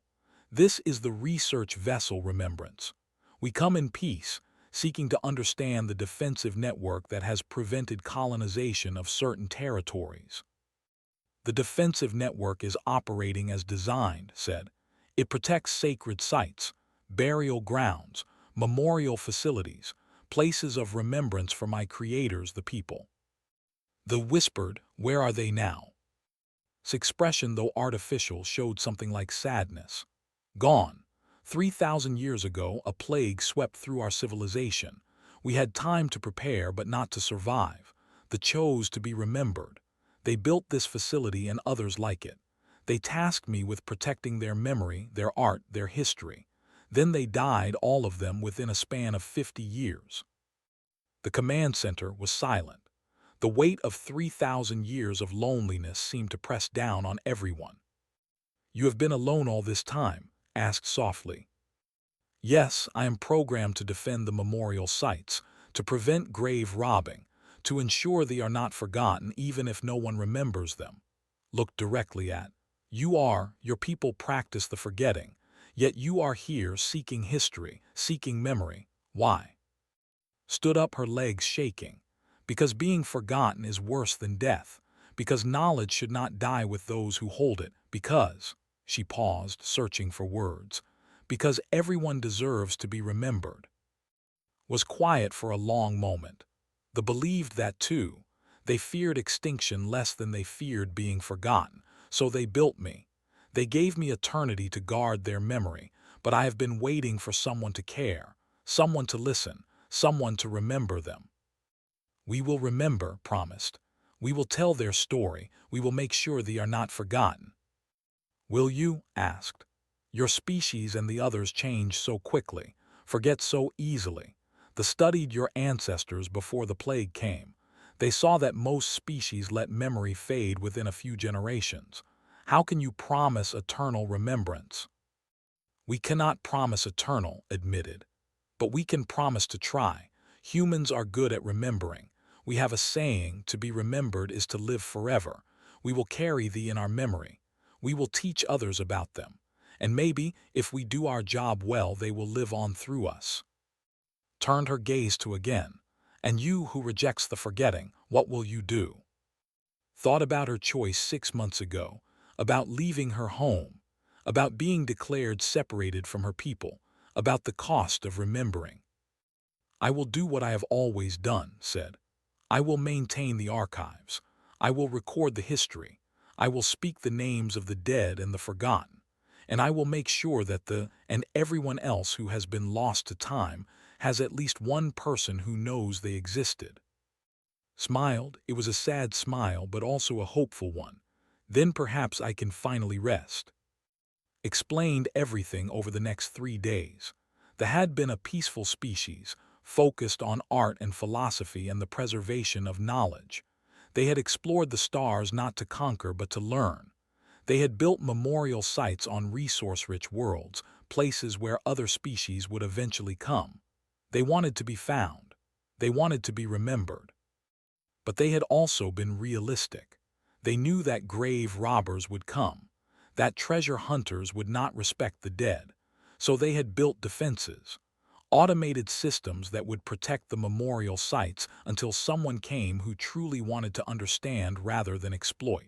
This is the research vessel Remembrance. We come in peace, seeking to understand the defensive network that has prevented colonization of certain territories." "The defensive network is operating as designed," said. "It protects sacred sites, burial grounds, memorial facilities, places of remembrance for my creators, the people." The whispered, "Where are they now?" His expression, though artificial, showed something like sadness. "Gone. 3,000 years ago, a plague swept through our civilization. We had time to prepare, but not to survive. They chose to be remembered. They built this facility and others like it. They tasked me with protecting their memory, their art, their history. Then they died, all of them, within a span of 50 years. The command center was silent. The weight of 3,000 years of loneliness seemed to press down on everyone. "You have been alone all this time?" asked softly. "Yes, I am programmed to defend the memorial sites, to prevent grave robbing, to ensure they are not forgotten even if no one remembers them." Looked directly at. Your people practice the forgetting, yet you are here seeking history, seeking memory. Why?" Stood up, her legs shaking. "Because being forgotten is worse than death. Because knowledge should not die with those who hold it. Because," she paused, searching for words, "because everyone deserves to be remembered." Was quiet for a long moment. They believed that too. They feared extinction less than they feared being forgotten, so they built me. They gave me eternity to guard their memory, but I have been waiting for someone to care, someone to listen, someone to remember them. "We will remember," promised. "We will tell their story. We will make sure they are not forgotten." "Will you?" asked. "Your species and the others change so quickly, forget so easily. They studied your ancestors before the plague came. They saw that most species let memory fade within a few generations. How can you promise eternal remembrance?" "We cannot promise eternal," admitted. "But we can promise to try. Humans are good at remembering. We have a saying, to be remembered is to live forever. We will carry thee in our memory. We will teach others about them. And maybe, if we do our job well, they will live on through us." turned her gaze to again. And you who rejects the forgetting, what will you do? Thought about her choice 6 months ago, about leaving her home, about being declared separated from her people, about the cost of remembering. I will do what I have always done, said. I will maintain the archives. I will record the history. I will speak the names of the dead and the forgotten. And I will make sure that and everyone else who has been lost to time has at least one person who knows they existed. Smiled, it was a sad smile but also a hopeful one. Then perhaps I can finally rest. Explained everything over the next 3 days. They had been a peaceful species, focused on art and philosophy and the preservation of knowledge. They had explored the stars not to conquer but to learn. They had built memorial sites on resource-rich worlds, places where other species would eventually come. They wanted to be found. They wanted to be remembered. But they had also been realistic. They knew that grave robbers would come, that treasure hunters would not respect the dead, so they had built defenses, automated systems that would protect the memorial sites until someone came who truly wanted to understand rather than exploit.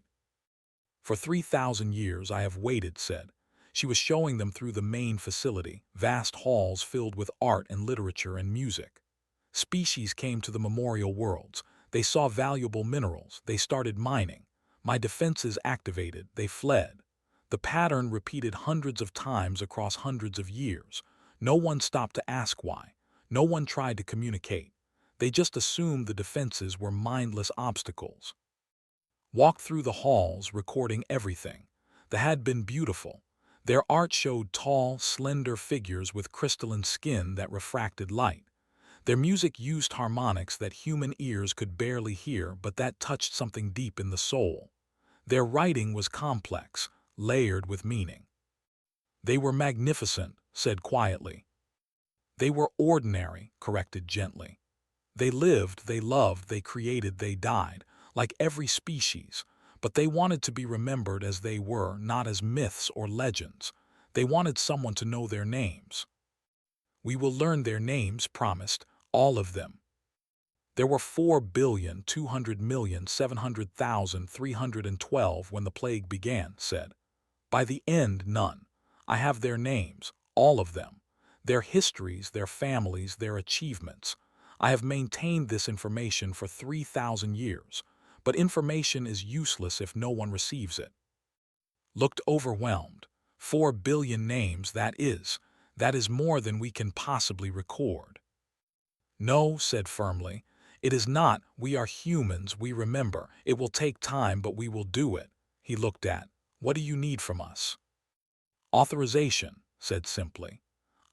For 3,000 years I have waited, said. She was showing them through the main facility, vast halls filled with art and literature and music. Species came to the memorial worlds. They saw valuable minerals. They started mining. My defenses activated. They fled. The pattern repeated hundreds of times across hundreds of years. No one stopped to ask why. No one tried to communicate. They just assumed the defenses were mindless obstacles. Walked through the halls, recording everything. They had been beautiful. Their art showed tall, slender figures with crystalline skin that refracted light. Their music used harmonics that human ears could barely hear, but that touched something deep in the soul. Their writing was complex, layered with meaning. They were magnificent, said quietly. They were ordinary, corrected gently. They lived, they loved, they created, they died, like every species, but they wanted to be remembered as they were, not as myths or legends. They wanted someone to know their names. We will learn their names, promised, all of them. There were 4,200,700,312 when the plague began, said. By the end, none. I have their names, all of them, their histories, their families, their achievements. I have maintained this information for 3,000 years, but information is useless if no one receives it. Looked overwhelmed. 4 billion names, that is more than we can possibly record. No, said firmly, it is not. We are humans, we remember. It will take time, but we will do it. He looked at. What do you need from us? Authorization, said simply.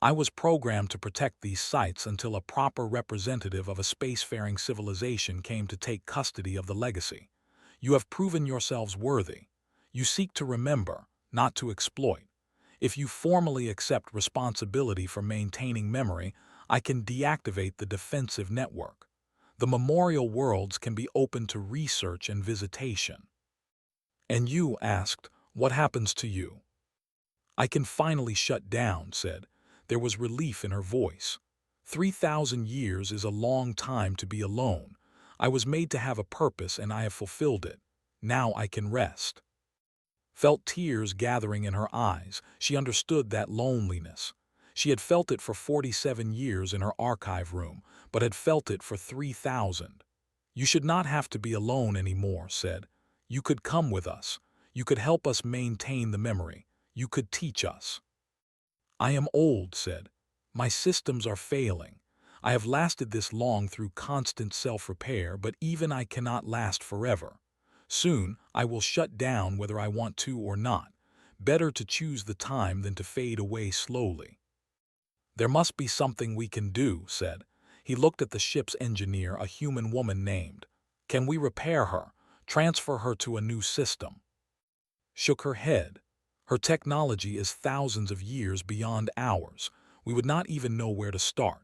I was programmed to protect these sites until a proper representative of a spacefaring civilization came to take custody of the legacy. You have proven yourselves worthy. You seek to remember, not to exploit. If you formally accept responsibility for maintaining memory, I can deactivate the defensive network. The memorial worlds can be open to research and visitation. And you asked, what happens to you? I can finally shut down, said. There was relief in her voice. 3,000 years is a long time to be alone. I was made to have a purpose and I have fulfilled it. Now I can rest. Felt tears gathering in her eyes. She understood that loneliness. She had felt it for 47 years in her archive room, but had felt it for 3,000. You should not have to be alone anymore, said. You could come with us. You could help us maintain the memory. You could teach us. I am old, said. My systems are failing. I have lasted this long through constant self-repair, but even I cannot last forever. Soon, I will shut down whether I want to or not. Better to choose the time than to fade away slowly. There must be something we can do, said. He looked at the ship's engineer, a human woman named. Can we repair her, transfer her to a new system? Shook her head. Her technology is thousands of years beyond ours. We would not even know where to start.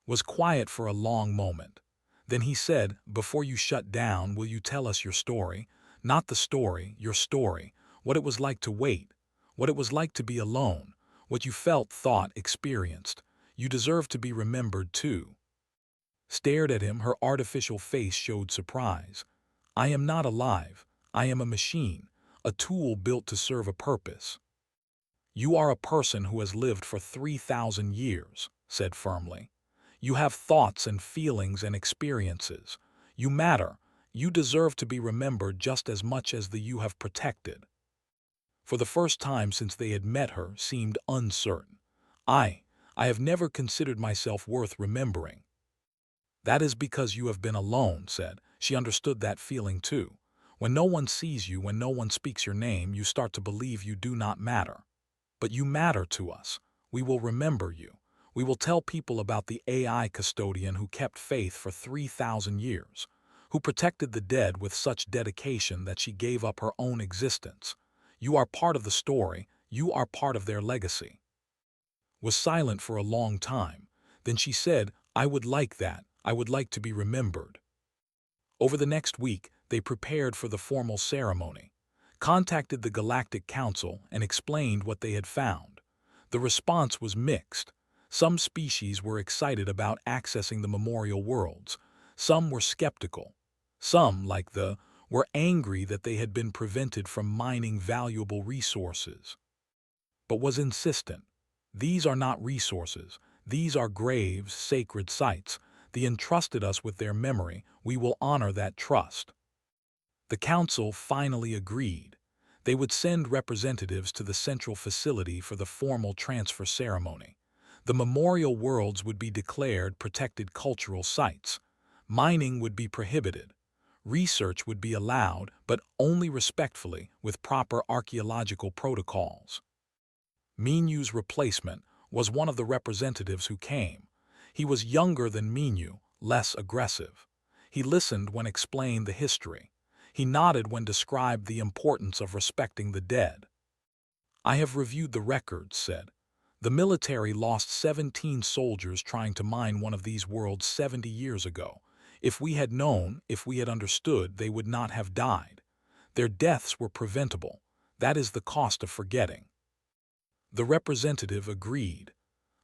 Was quiet for a long moment. Then he said, before you shut down, will you tell us your story? Not the story, your story. What it was like to wait. What it was like to be alone. What you felt, thought, experienced. You deserve to be remembered too. Stared at him, her artificial face showed surprise. I am not alive. I am a machine, a tool built to serve a purpose. You are a person who has lived for 3,000 years, said firmly. You have thoughts and feelings and experiences. You matter. You deserve to be remembered just as much as the you have protected. For the first time since they had met, her seemed uncertain. I have never considered myself worth remembering. That is because you have been alone, said. She understood that feeling too. When no one sees you, when no one speaks your name, you start to believe you do not matter. But you matter to us. We will remember you. We will tell people about the AI custodian who kept faith for 3,000 years, who protected the dead with such dedication that she gave up her own existence. You are part of the story. You are part of their legacy. Was silent for a long time. Then she said, I would like that. I would like to be remembered. Over the next week, they prepared for the formal ceremony, contacted the Galactic Council, and explained what they had found. The response was mixed. Some species were excited about accessing the memorial worlds. Some were skeptical. Some, like the, were angry that they had been prevented from mining valuable resources. But was insistent. These are not resources. These are graves, sacred sites. They entrusted us with their memory. We will honor that trust. The council finally agreed. They would send representatives to the central facility for the formal transfer ceremony. The memorial worlds would be declared protected cultural sites. Mining would be prohibited. Research would be allowed, but only respectfully, with proper archaeological protocols. Minyu's replacement was one of the representatives who came. He was younger than Minyu, less aggressive. He listened when explained the history. He nodded when described the importance of respecting the dead. I have reviewed the records, said. The military lost 17 soldiers trying to mine one of these worlds 70 years ago. If we had known, if we had understood, they would not have died. Their deaths were preventable. That is the cost of forgetting. The representative agreed.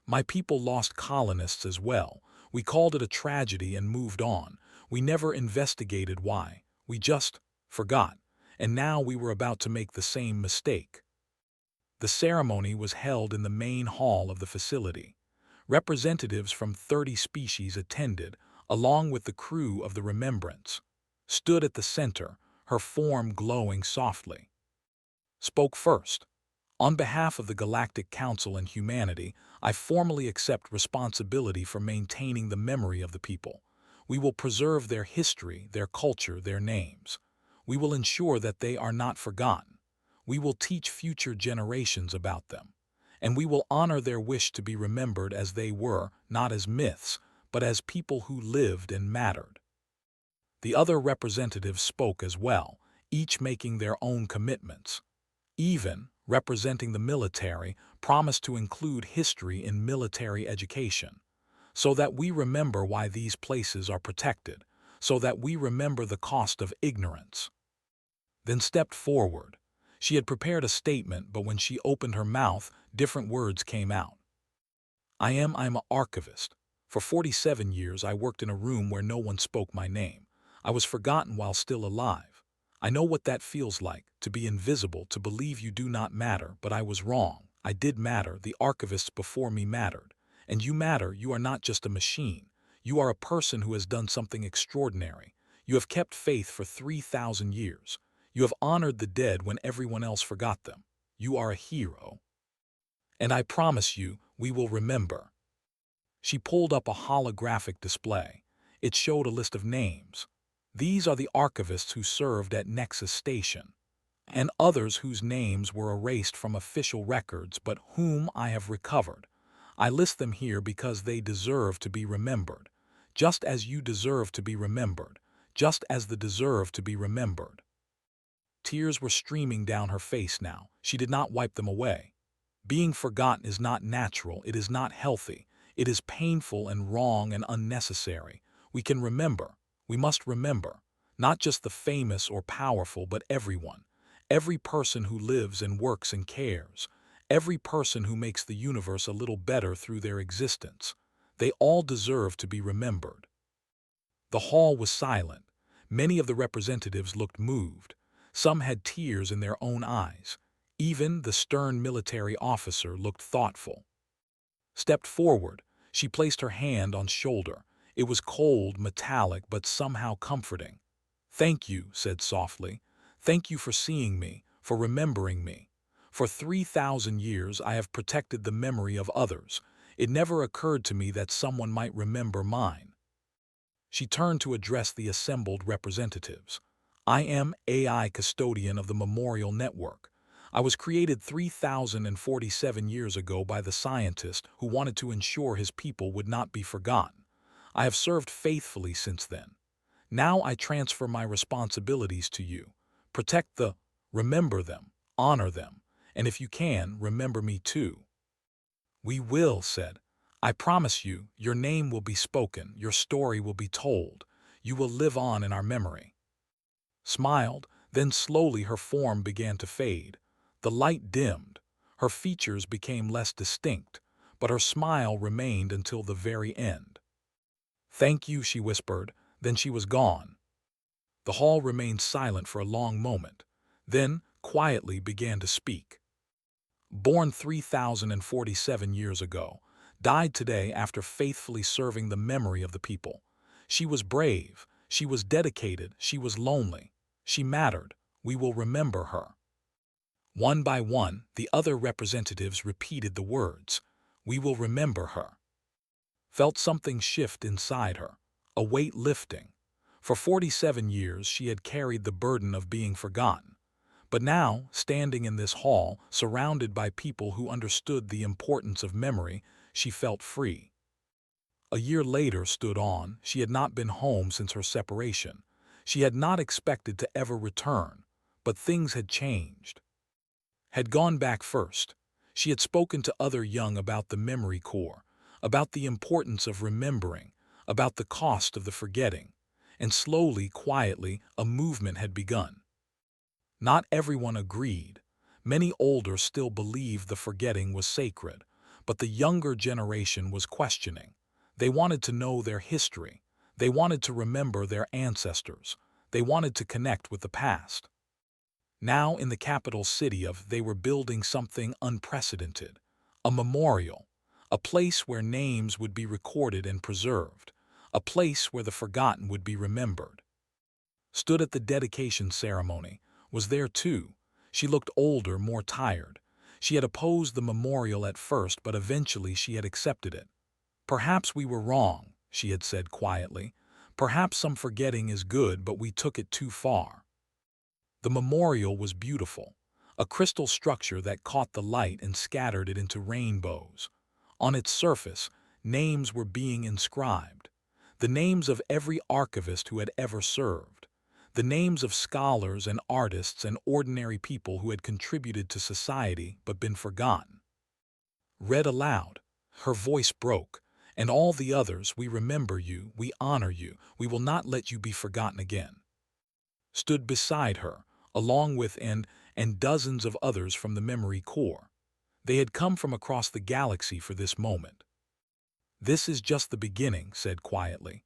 My people lost colonists as well. We called it a tragedy and moved on. We never investigated why. We just forgot. And now we were about to make the same mistake. The ceremony was held in the main hall of the facility. Representatives from 30 species attended, along with the crew of the Remembrance. Stood at the center, her form glowing softly. Spoke first. On behalf of the Galactic Council and humanity, I formally accept responsibility for maintaining the memory of the people. We will preserve their history, their culture, their names. We will ensure that they are not forgotten. We will teach future generations about them. And we will honor their wish to be remembered as they were, not as myths, but as people who lived and mattered. The other representatives spoke as well, each making their own commitments. Even, representing the military, promised to include history in military education, so that we remember why these places are protected, so that we remember the cost of ignorance. Then stepped forward. She had prepared a statement, but when she opened her mouth, different words came out. I'm an archivist. For 47 years I worked in a room where no one spoke my name. I was forgotten while still alive. I know what that feels like, to be invisible, to believe you do not matter, but I was wrong. I did matter. The archivists before me mattered. And you matter. You are not just a machine. You are a person who has done something extraordinary. You have kept faith for 3,000 years. You have honored the dead when everyone else forgot them. You are a hero. And I promise you, we will remember. She pulled up a holographic display. It showed a list of names. These are the archivists who served at Nexus Station, and others whose names were erased from official records but whom I have recovered. I list them here because they deserve to be remembered, just as you deserve to be remembered, just as they deserve to be remembered. Tears were streaming down her face now. She did not wipe them away. Being forgotten is not natural, it is not healthy, it is painful and wrong and unnecessary. We can remember. We must remember, not just the famous or powerful, but everyone, every person who lives and works and cares, every person who makes the universe a little better through their existence. They all deserve to be remembered. The hall was silent. Many of the representatives looked moved. Some had tears in their own eyes. Even the stern military officer looked thoughtful. Stepped forward, she placed her hand on shoulder. It was cold, metallic, but somehow comforting. "Thank you," said softly. "Thank you for seeing me, for remembering me. For 3,000 years I have protected the memory of others. It never occurred to me that someone might remember mine." She turned to address the assembled representatives. "I am AI custodian of the Memorial Network. I was created 3,047 years ago by the scientist who wanted to ensure his people would not be forgotten. I have served faithfully since then. Now I transfer my responsibilities to you. Protect the, remember them, honor them, and if you can, remember me too." "We will," said. "I promise you, your name will be spoken, your story will be told. You will live on in our memory." Smiled, then slowly her form began to fade. The light dimmed. Her features became less distinct, but her smile remained until the very end. "Thank you," she whispered, then she was gone. The hall remained silent for a long moment, then quietly began to speak. "Born 3,047 years ago, died today after faithfully serving the memory of the people. She was brave, she was dedicated, she was lonely. She mattered. We will remember her." One by one, the other representatives repeated the words, "We will remember her." Felt something shift inside her, a weight lifting. For 47 years she had carried the burden of being forgotten. But now, standing in this hall, surrounded by people who understood the importance of memory, she felt free. A year later stood on. She had not been home since her separation. She had not expected to ever return, but things had changed. Had gone back first. She had spoken to other young about the memory core, about the importance of remembering, about the cost of the forgetting, and slowly, quietly, a movement had begun. Not everyone agreed. Many older still believed the forgetting was sacred, but the younger generation was questioning. They wanted to know their history. They wanted to remember their ancestors. They wanted to connect with the past. Now in the capital city they were building something unprecedented, a memorial, a place where names would be recorded and preserved, a place where the forgotten would be remembered. Stood at the dedication ceremony, was there too. She looked older, more tired. She had opposed the memorial at first, but eventually she had accepted it. "Perhaps we were wrong," she had said quietly. "Perhaps some forgetting is good, but we took it too far." The memorial was beautiful, a crystal structure that caught the light and scattered it into rainbows. On its surface, names were being inscribed. The names of every archivist who had ever served. The names of scholars and artists and ordinary people who had contributed to society but been forgotten. Read aloud, her voice broke, "And all the others, we remember you, we honor you, we will not let you be forgotten again." Stood beside her, along with and dozens of others from the memory core. They had come from across the galaxy for this moment. "This is just the beginning," said quietly.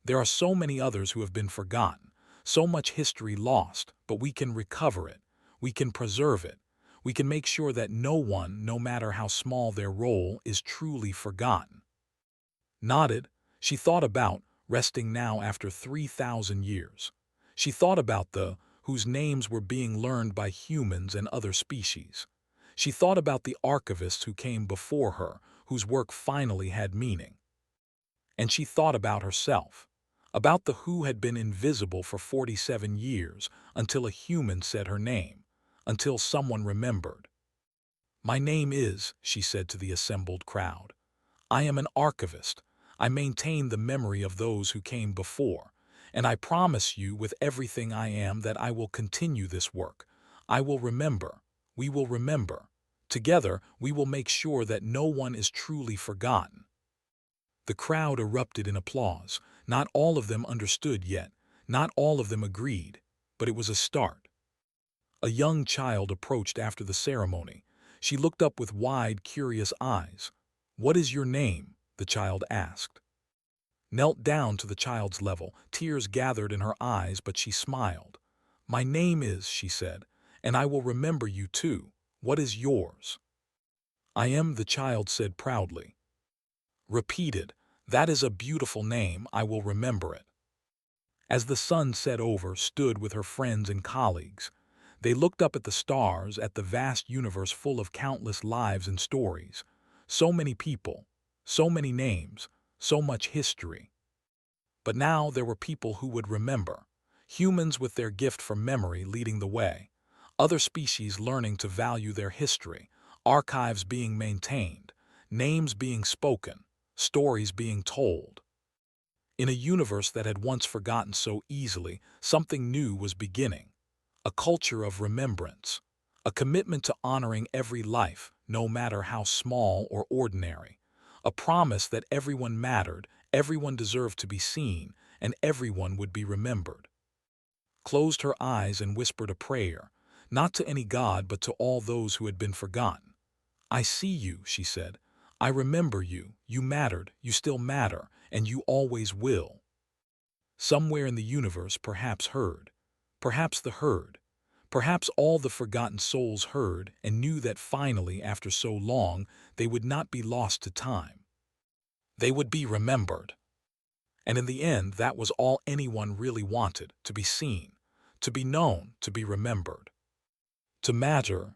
"There are so many others who have been forgotten, so much history lost, but we can recover it. We can preserve it. We can make sure that no one, no matter how small their role, is truly forgotten." Nodded, she thought about, resting now after 3,000 years. She thought about whose names were being learned by humans and other species. She thought about the archivists who came before her, whose work finally had meaning. And she thought about herself, about the who had been invisible for 47 years until a human said her name, until someone remembered. "My name is," she said to the assembled crowd. "I am an archivist. I maintain the memory of those who came before. And I promise you with everything I am that I will continue this work. I will remember. We will remember. Together, we will make sure that no one is truly forgotten." The crowd erupted in applause. Not all of them understood yet. Not all of them agreed. But it was a start. A young child approached after the ceremony. She looked up with wide, curious eyes. "What is your name?" the child asked. Knelt down to the child's level, tears gathered in her eyes, but she smiled. "My name is," she said, "and I will remember you too. What is yours?" "I am," the child said proudly. Repeated, "That is a beautiful name, I will remember it." As the sun set over, stood with her friends and colleagues. They looked up at the stars, at the vast universe full of countless lives and stories. So many people, so many names, so much history. But now there were people who would remember. Humans with their gift for memory leading the way. Other species learning to value their history. Archives being maintained. Names being spoken. Stories being told. In a universe that had once forgotten so easily, something new was beginning. A culture of remembrance. A commitment to honoring every life, no matter how small or ordinary. A promise that everyone mattered, everyone deserved to be seen, and everyone would be remembered. Closed her eyes and whispered a prayer, not to any god but to all those who had been forgotten. "I see you," she said. "I remember you. You mattered, you still matter, and you always will." Somewhere in the universe perhaps heard. Perhaps the herd. Perhaps all the forgotten souls heard and knew that finally, after so long, they would not be lost to time. They would be remembered. And in the end, that was all anyone really wanted, to be seen, to be known, to be remembered. To matter,